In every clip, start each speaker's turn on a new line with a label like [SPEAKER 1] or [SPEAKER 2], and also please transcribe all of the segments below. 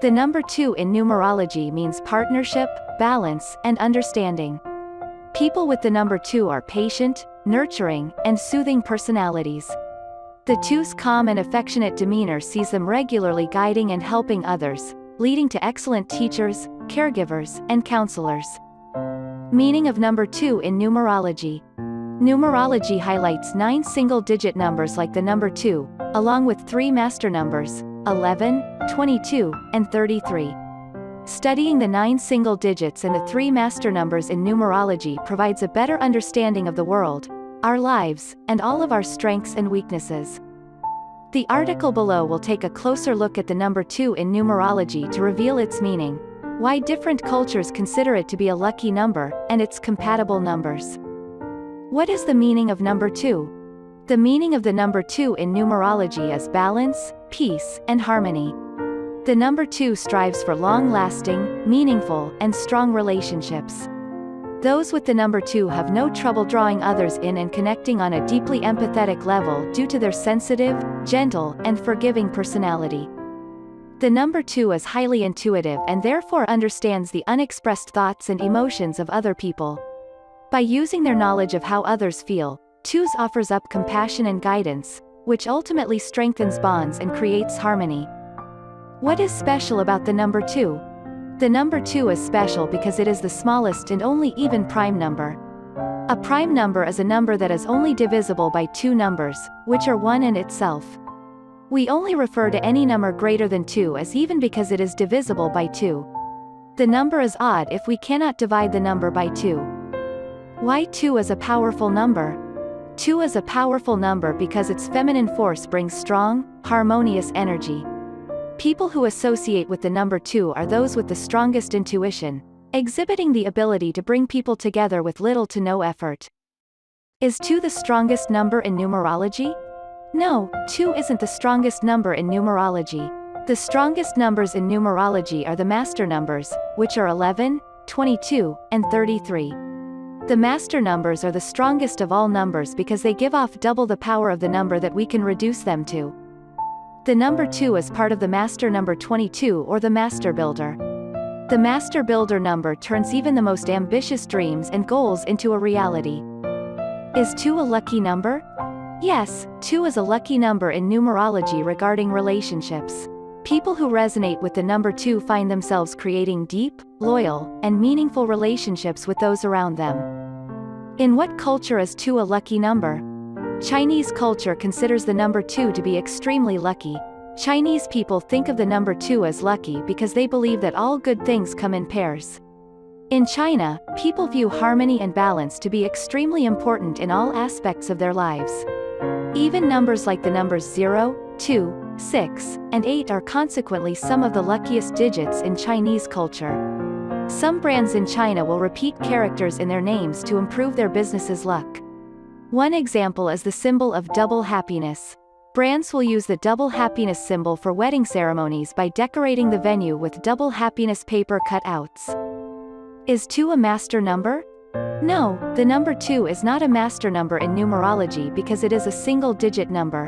[SPEAKER 1] The number 2 in numerology means partnership, balance, and understanding. People with the number 2 are patient, nurturing, and soothing personalities. The 2's calm and affectionate demeanor sees them regularly guiding and helping others, leading to excellent teachers, caregivers, and counselors. Meaning of number 2 in numerology. Numerology highlights 9 single-digit numbers like the number 2, along with 3 master numbers, 11, 22, and 33. Studying the 9 single digits and the 3 master numbers in numerology provides a better understanding of the world, our lives, and all of our strengths and weaknesses. The article below will take a closer look at the number 2 in numerology to reveal its meaning, why different cultures consider it to be a lucky number, and its compatible numbers. What is the meaning of number 2? The meaning of the number 2 in numerology is balance, peace, and harmony. The number 2 strives for long-lasting, meaningful, and strong relationships. Those with the number 2 have no trouble drawing others in and connecting on a deeply empathetic level due to their sensitive, gentle, and forgiving personality. The number 2 is highly intuitive and therefore understands the unexpressed thoughts and emotions of other people. By using their knowledge of how others feel, 2's offers up compassion and guidance, which ultimately strengthens bonds and creates harmony. What is special about the number 2? The number 2 is special because it is the smallest and only even prime number. A prime number is a number that is only divisible by 2 numbers, which are 1 in itself. We only refer to any number greater than 2 as even because it is divisible by 2. The number is odd if we cannot divide the number by 2. Why 2 is a powerful number? 2 is a powerful number because its feminine force brings strong, harmonious energy. People who associate with the number 2 are those with the strongest intuition, exhibiting the ability to bring people together with little to no effort. Is 2 the strongest number in numerology? No, 2 isn't the strongest number in numerology. The strongest numbers in numerology are the master numbers, which are 11, 22, and 33. The master numbers are the strongest of all numbers because they give off double the power of the number that we can reduce them to. The number 2 is part of the master number 22 or the master builder. The master builder number turns even the most ambitious dreams and goals into a reality. Is 2 a lucky number? Yes, 2 is a lucky number in numerology regarding relationships. People who resonate with the number 2 find themselves creating deep, loyal, and meaningful relationships with those around them. In what culture is 2 a lucky number? Chinese culture considers the number 2 to be extremely lucky. Chinese people think of the number 2 as lucky because they believe that all good things come in pairs. In China, people view harmony and balance to be extremely important in all aspects of their lives. Even numbers like the numbers 0, 2, 6, and 8 are consequently some of the luckiest digits in Chinese culture. Some brands in China will repeat characters in their names to improve their business's luck. One example is the symbol of double happiness. Brands will use the double happiness symbol for wedding ceremonies by decorating the venue with double happiness paper cutouts. Is 2 a master number? No, the number 2 is not a master number in numerology because it is a single-digit number.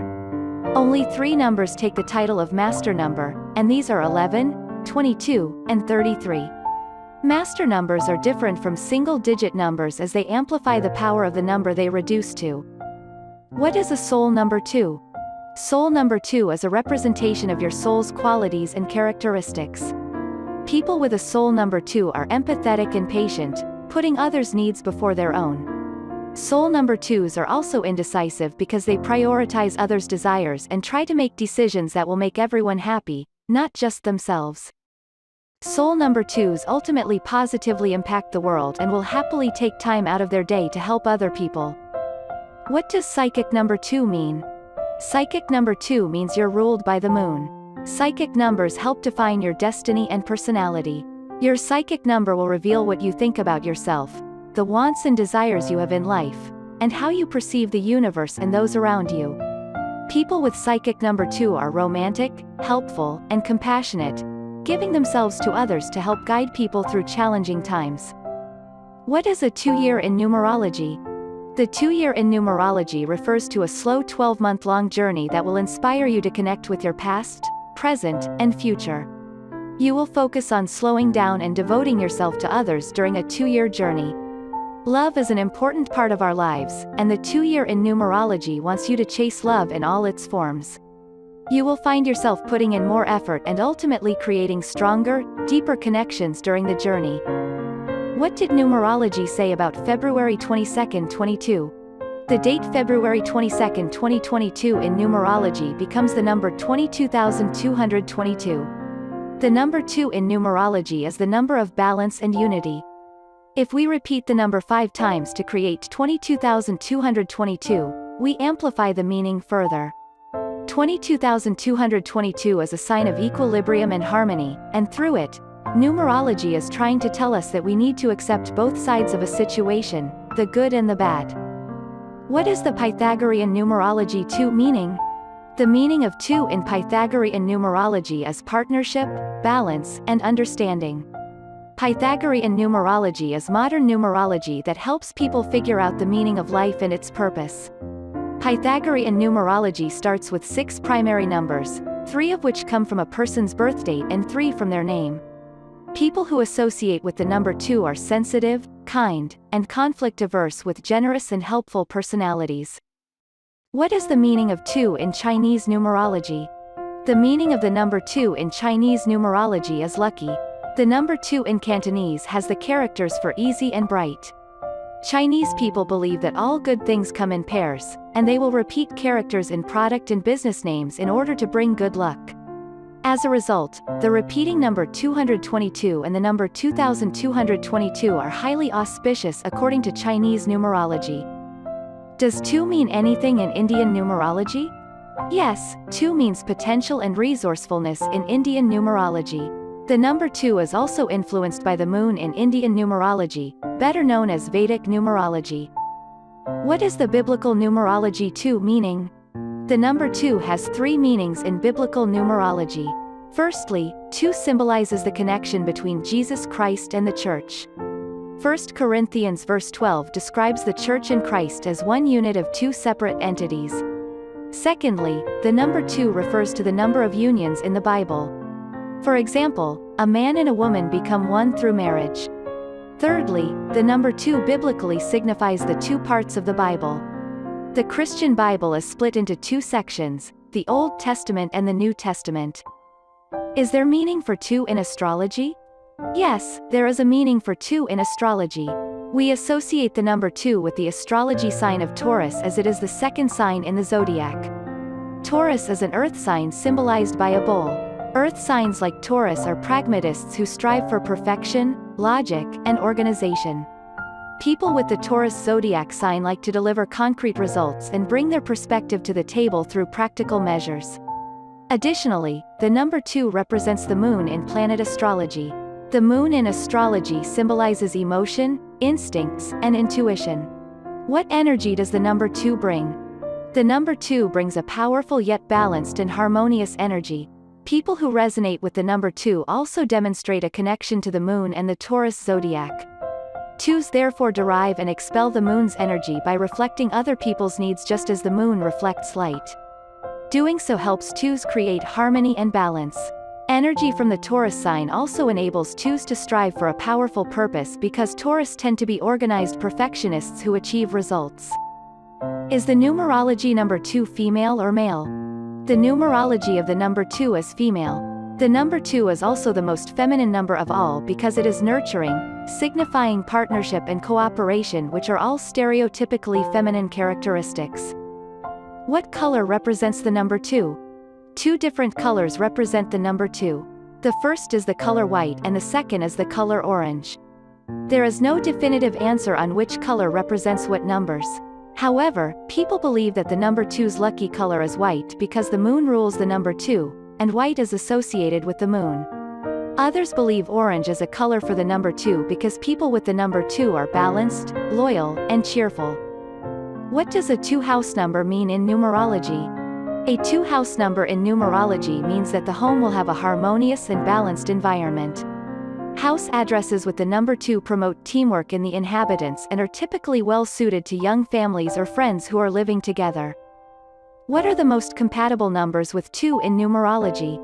[SPEAKER 1] Only 3 numbers take the title of master number, and these are 11, 22, and 33. Master numbers are different from single-digit numbers as they amplify the power of the number they reduce to. What is a soul number 2? Soul number 2 is a representation of your soul's qualities and characteristics. People with a soul number 2 are empathetic and patient, putting others' needs before their own. Soul number 2s are also indecisive because they prioritize others' desires and try to make decisions that will make everyone happy, not just themselves. Soul number 2s ultimately positively impact the world and will happily take time out of their day to help other people. What does psychic number 2 mean? Psychic number 2 means you're ruled by the moon. Psychic numbers help define your destiny and personality. Your psychic number will reveal what you think about yourself, the wants and desires you have in life, and how you perceive the universe and those around you. People with psychic number 2 are romantic, helpful, and compassionate, giving themselves to others to help guide people through challenging times. What is a 2-year in numerology? The 2-year in numerology refers to a slow 12-month-long journey that will inspire you to connect with your past, present, and future. You will focus on slowing down and devoting yourself to others during a 2-year journey. Love is an important part of our lives, and the 2-year in numerology wants you to chase love in all its forms. You will find yourself putting in more effort and ultimately creating stronger, deeper connections during the journey. What did numerology say about February 22, 22? The date February 22, 2022 in numerology becomes the number 22,222. The number 2 in numerology is the number of balance and unity. If we repeat the number 5 times to create 22,222, we amplify the meaning further. 22,222 is a sign of equilibrium and harmony, and through it, numerology is trying to tell us that we need to accept both sides of a situation, the good and the bad. What is the Pythagorean numerology 2 meaning? The meaning of 2 in Pythagorean numerology is partnership, balance, and understanding. Pythagorean numerology is modern numerology that helps people figure out the meaning of life and its purpose. Pythagorean numerology starts with 6 primary numbers, 3 of which come from a person's birth date and 3 from their name. People who associate with the number 2 are sensitive, kind, and conflict-averse with generous and helpful personalities. What is the meaning of 2 in Chinese numerology? The meaning of the number 2 in Chinese numerology is lucky. The number 2 in Cantonese has the characters for easy and bright. Chinese people believe that all good things come in pairs, and they will repeat characters in product and business names in order to bring good luck. As a result, the repeating number 222 and the number 2222 are highly auspicious according to Chinese numerology. Does 2 mean anything in Indian numerology? Yes, 2 means potential and resourcefulness in Indian numerology. The number 2 is also influenced by the moon in Indian numerology, better known as Vedic numerology. What is the biblical numerology 2 meaning? The number 2 has 3 meanings in biblical numerology. Firstly, 2 symbolizes the connection between Jesus Christ and the Church. 1 Corinthians verse 12 describes the Church and Christ as one unit of 2 separate entities. Secondly, the number 2 refers to the number of unions in the Bible. For example, a man and a woman become one through marriage. Thirdly, the number 2 biblically signifies the 2 parts of the Bible. The Christian Bible is split into 2 sections, the Old Testament and the New Testament. Is there meaning for 2 in astrology? Yes, there is a meaning for 2 in astrology. We associate the number 2 with the astrology sign of Taurus as it is the second sign in the zodiac. Taurus is an earth sign symbolized by a bull. Earth signs like Taurus are pragmatists who strive for perfection, logic, and organization. People with the Taurus zodiac sign like to deliver concrete results and bring their perspective to the table through practical measures. Additionally, the number 2 represents the moon in planet astrology. The moon in astrology symbolizes emotion, instincts, and intuition. What energy does the number 2 bring? The number 2 brings a powerful yet balanced and harmonious energy. People who resonate with the number 2 also demonstrate a connection to the moon and the Taurus zodiac. 2s therefore derive and expel the moon's energy by reflecting other people's needs just as the moon reflects light. Doing so helps 2s create harmony and balance. Energy from the Taurus sign also enables 2s to strive for a powerful purpose because Taurus tend to be organized perfectionists who achieve results. Is the numerology number 2 female or male? The numerology of the number 2 is female. The number 2 is also the most feminine number of all because it is nurturing, signifying partnership and cooperation, which are all stereotypically feminine characteristics. What color represents the number 2? 2 different colors represent the number 2. The first is the color white and the second is the color orange. There is no definitive answer on which color represents what numbers. However, people believe that the number 2's lucky color is white because the moon rules the number 2, and white is associated with the moon. Others believe orange is a color for the number 2 because people with the number 2 are balanced, loyal, and cheerful. What does a 2 house number mean in numerology? A 2 house number in numerology means that the home will have a harmonious and balanced environment. House addresses with the number 2 promote teamwork in the inhabitants and are typically well suited to young families or friends who are living together. What are the most compatible numbers with 2 in numerology?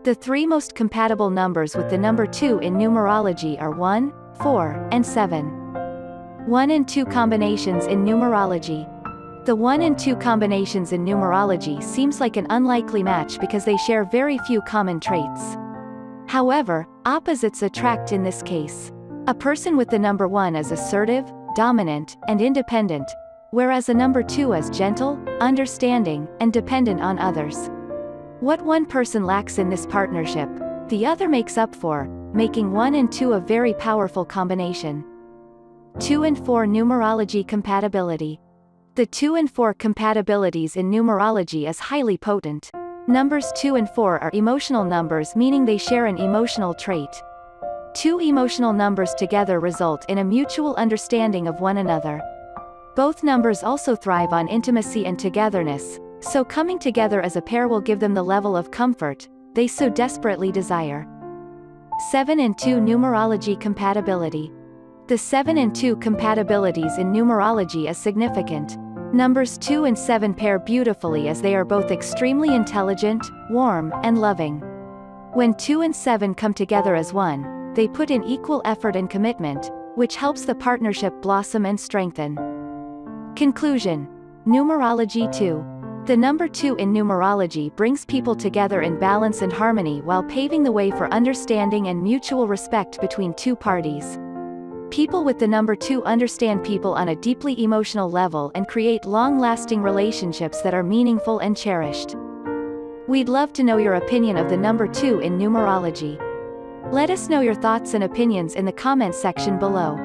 [SPEAKER 1] The three most compatible numbers with the number 2 in numerology are 1, 4, and 7. 1 and 2 combinations in numerology. The 1 and 2 combinations in numerology seems like an unlikely match because they share very few common traits. However, opposites attract in this case. A person with the number 1 is assertive, dominant, and independent, whereas a number 2 is gentle, understanding, and dependent on others. What one person lacks in this partnership, the other makes up for, making 1 and 2 a very powerful combination. 2 and 4 numerology compatibility. The 2 and 4 compatibilities in numerology is highly potent. Numbers 2 and 4 are emotional numbers, meaning they share an emotional trait. Two emotional numbers together result in a mutual understanding of one another. Both numbers also thrive on intimacy and togetherness, so coming together as a pair will give them the level of comfort they so desperately desire. 7 and 2 numerology compatibility. The 7 and 2 compatibilities in numerology is significant. Numbers 2 and 7 pair beautifully as they are both extremely intelligent, warm, and loving. When 2 and 7 come together as one, they put in equal effort and commitment, which helps the partnership blossom and strengthen. Conclusion. Numerology 2. The number 2 in numerology brings people together in balance and harmony while paving the way for understanding and mutual respect between two parties. People with the number 2 understand people on a deeply emotional level and create long-lasting relationships that are meaningful and cherished. We'd love to know your opinion of the number 2 in numerology. Let us know your thoughts and opinions in the comment section below.